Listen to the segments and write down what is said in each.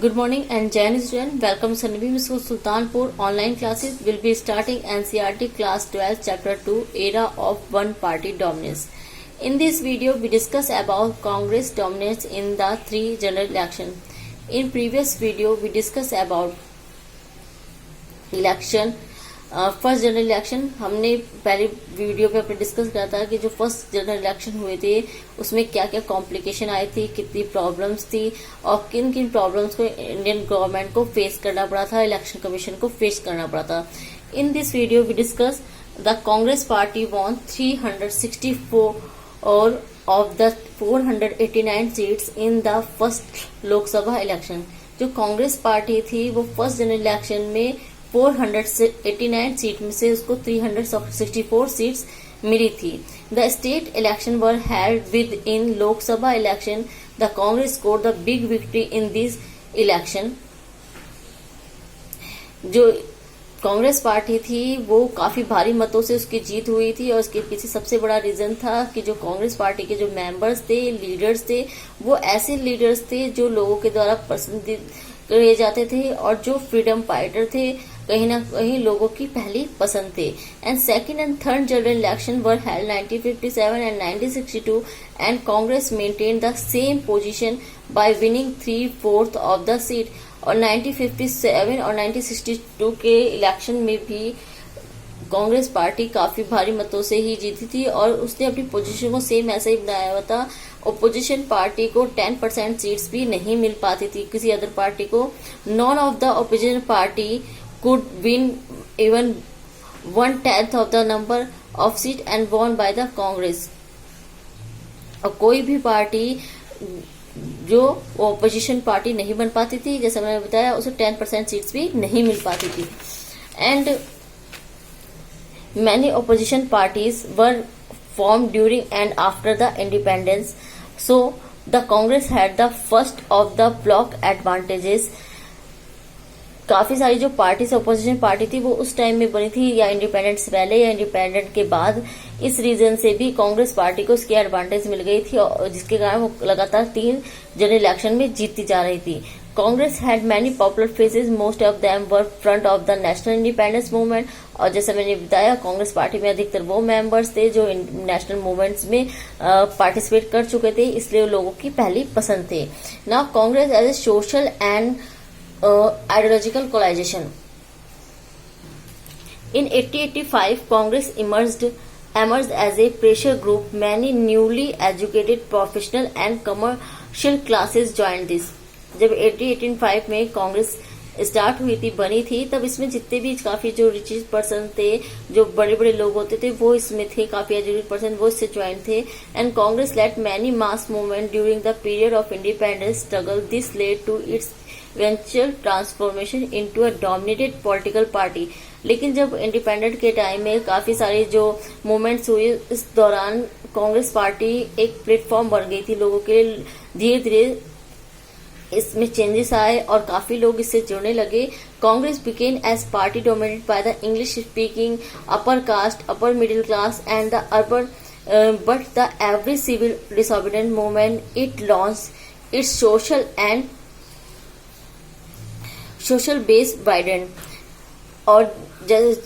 Good morning and Jain student. Welcome to Sunbeam School Sultanpur. Online classes will be starting NCERT class 12 chapter 2 era of one party dominance. In this video we discuss about Congress dominance in the three general election. In previous video we discuss about election first general election. हमने पहले video पे अपने discuss किया था कि जो first general election हुए थे उसमें क्या क्या कॉम्प्लिकेशन आई थी, कितनी प्रॉब्लम्स थी और किन किन प्रॉब्लम्स को इंडियन गवर्नमेंट को फेस करना पड़ा था, इलेक्शन कमीशन को फेस करना पड़ा था. In this video we discuss the Congress party won 364 और of the 489 seats in the first Lok Sabha election. जो कांग्रेस पार्टी थी वो फर्स्ट जनरल इलेक्शन में 489 सीट में से उसको 364 सीट्स मिली थी. The state election were held with in Lok Sabha election. The Congress scored the big victory in this election. जो कांग्रेस पार्टी थी वो काफी भारी मतों से उसकी जीत हुई थी और उसके पीछे सबसे बड़ा रीजन था कि जो कांग्रेस पार्टी के जो मेंबर्स थे, लीडर्स थे, वो ऐसे लीडर्स थे जो लोगों के द्वारा पसंद किए जाते थे और जो फ्रीडम फाइटर थे, कहीं ना कहीं लोगों की पहली पसंद थे. And second and third general election were held 1957 and 1962 and Congress maintain the same position by winning 3/4 of the seat. और 1957 और 1962 के इलेक्शन में भी कांग्रेस पार्टी काफी भारी मतों से ही जीती थी और उसने अपनी पोजीशन को सेम ऐसा ही बनाया हुआ था. ओपोजिशन पार्टी को 10% सीट्स भी नहीं मिल पाती थी किसी अदर पार्टी को. None of the opposition party could win even 1/10 of the number of seat and won by the Congress. और कोई भी पार्टी जो ओपोजिशन पार्टी नहीं बन पाती थी, जैसे मैंने बताया, उसे 10% सीट्स भी नहीं मिल पाती थी. And many opposition parties were formed during and after the independence, so the Congress had the first of the block advantages. काफी सारी जो पार्टीज अपोजिशन पार्टी थी वो उस टाइम में बनी थी, या इंडिपेंडेंस से पहले या इंडिपेंडेंट के बाद. इस रीजन से भी कांग्रेस पार्टी को उसकी एडवांटेज मिल गई थी और जिसके कारण वो लगातार 3 जनरल इलेक्शन में जीतती जा रही थी. Congress had many popular faces, most of them were front of the national independence movement. और जैसे मैंने बताया, कांग्रेस पार्टी में अधिकतर वो मेंबर्स थे जो नेशनल मूवमेंट्स में पार्टिसिपेट कर चुके थे, इसलिए लोगों की पहली पसंद थे. Now Congress as a social and ideological coalition. In 1885, Congress emerged as a pressure group. Many newly educated professional and commercial classes joined this. जब 1885 में कांग्रेस स्टार्ट हुई थी, बनी थी, तब इसमें जितने भी काफी जो रिच पर्सन थे, जो बड़े बड़े लोग होते थे, वो इसमें थे. काफी एजुकेटेड पर्सन वो इससे ज्वाइन थे. And Congress led many mass movement during the period of independence struggle. This led to its eventual transformation into a dominated political party. लेकिन जब इंडिपेंडेंट के टाइम में काफी सारी जो मूवमेंट्स हुई, इस दौरान कांग्रेस पार्टी एक प्लेटफॉर्म बन गई थी लोगों के. धीरे धीरे इसमें चेंजेस आए और काफी लोग इससे जुड़ने लगे. Congress became as party dominated by the English speaking upper caste, upper middle class and the urban, but the every civil disobedient movement it launch its social base widened. और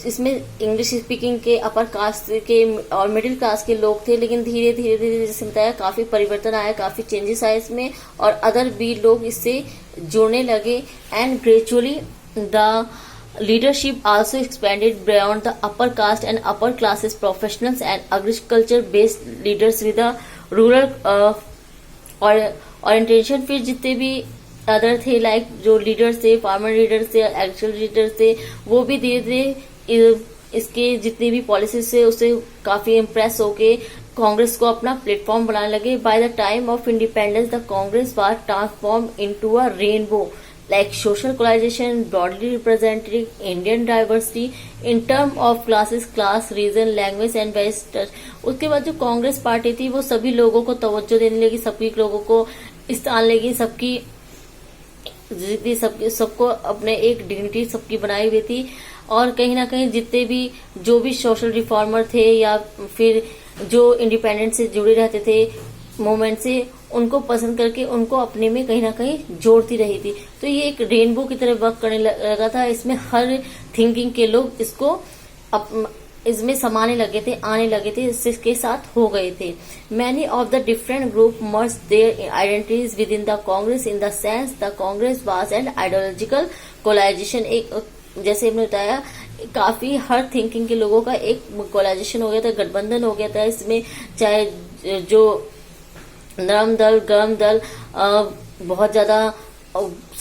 इसमें इंग्लिश स्पीकिंग के, अपर कास्ट के और middle class के लोग थे, लेकिन धीरे धीरे जैसे बताया काफी परिवर्तन आया, काफी चेंजेस आए इसमें और अदर भी लोग इससे जुड़ने लगे. And gradually the leadership also expanded beyond the upper caste and upper classes professionals and agriculture based leaders with the rural orientation. फिर जितने भी अदर थे, लाइक जो लीडर्स थे, फार्मर लीडर्स थे, एग्रीकल्चर लीडर्स थे, वो भी धीरे धीरे इसके जितनी भी पॉलिसीज थे उससे काफी इम्प्रेस होके कांग्रेस को अपना प्लेटफॉर्म बनाने लगे. By the time of independence the Congress was transform into a rainbow, like social coalition, broadly representing Indian diversity in term of classes, class, region, language and various. उसके बाद जो कांग्रेस पार्टी थी वो सभी लोगों को तवज्जो देने लगी, सभी लोगों को स्थान लेगी, सबको अपने एक डिग्निटी सबकी बनाई हुई थी. और कहीं ना कहीं जितने भी जो भी सोशल रिफॉर्मर थे या फिर जो इंडिपेंडेंस से जुड़े रहते थे, मोमेंट से उनको पसंद करके उनको अपने में कहीं ना कहीं जोड़ती रही थी। तो ये एक रेनबो की तरह वर्क करने लगा था। इसमें हर थिंकिंग के लोग इसको इसमें समाने लगे थे, आने लगे थे, इसके साथ हो गए थे। Many of the different group merge their identities within the Congress in the sense the Congress was an ideological coalition. एक जैसे हमने बताया, काफी हर थिंकिंग के लोगों का एक कोलाइजेशन हो गया था, गठबंधन हो गया था। इसमें चाहे जो नरम दल, गर्म दल, बहुत ज्यादा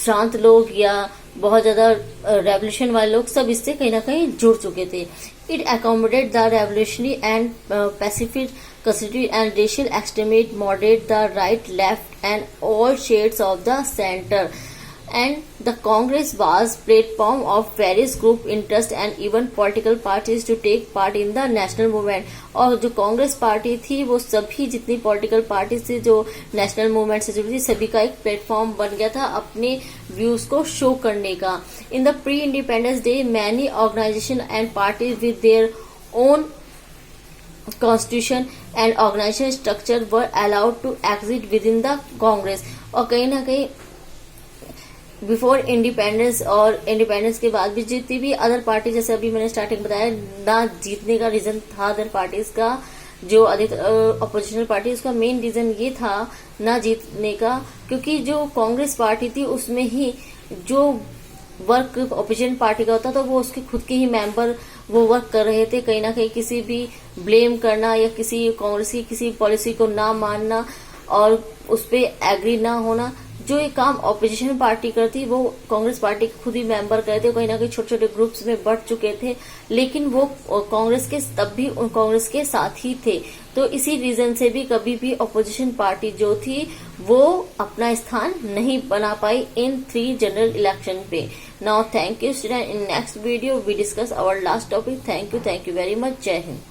शांत लोग या बहुत ज्यादा रेवोल्यूशन वाले लोग, सब इससे कहीं ना कहीं जुड़ चुके थे। It accommodate the revolutionary and pacifist conservative and racial extremist, moderate, the right, left, and all shades of the center. And the Congress was platform of various group interest and even political parties to take part in the national movement. और जो Congress party थी वो सभी जितनी political party थी जो national movement से जुड़ी थी, सभी का एक प्लेटफॉर्म बन गया था अपने व्यूज को शो करने का। In the pre independence day many organization and parties with their own constitution and organization structure were allowed to exist within the Congress। और कहीं ना कहीं बिफोर इंडिपेंडेंस और इंडिपेंडेंस के बाद भी जितनी भी अदर पार्टी, जैसे अभी मैंने स्टार्टिंग बताया, ना जीतने का रीजन था अदर पार्टीज का, जो अधिकतर अपोजिशनल पार्टी, उसका मेन रीजन ये था ना जीतने का, क्योंकि जो कांग्रेस पार्टी थी उसमें ही जो वर्क अपोजिशन पार्टी का होता था वो उसके खुद के ही मेंबर वो वर्क कर रहे थे। कहीं ना कहीं किसी भी ब्लेम करना या किसी कांग्रेस की किसी पॉलिसी को ना मानना और उस पर एग्री ना होना, जो ये काम ऑपोजिशन पार्टी करती वो कांग्रेस पार्टी के खुद ही मेंबर करते, कहीं ना कहीं छोटे छोटे ग्रुप्स में बढ़ चुके थे, लेकिन वो कांग्रेस के तब भी कांग्रेस के साथ ही थे। तो इसी रीजन से भी कभी भी ऑपोजिशन पार्टी जो थी वो अपना स्थान नहीं बना पाई इन 3 जनरल इलेक्शन पे। Now thank you student, in next video we discuss our last topic. Thank you very much. जय हिंद।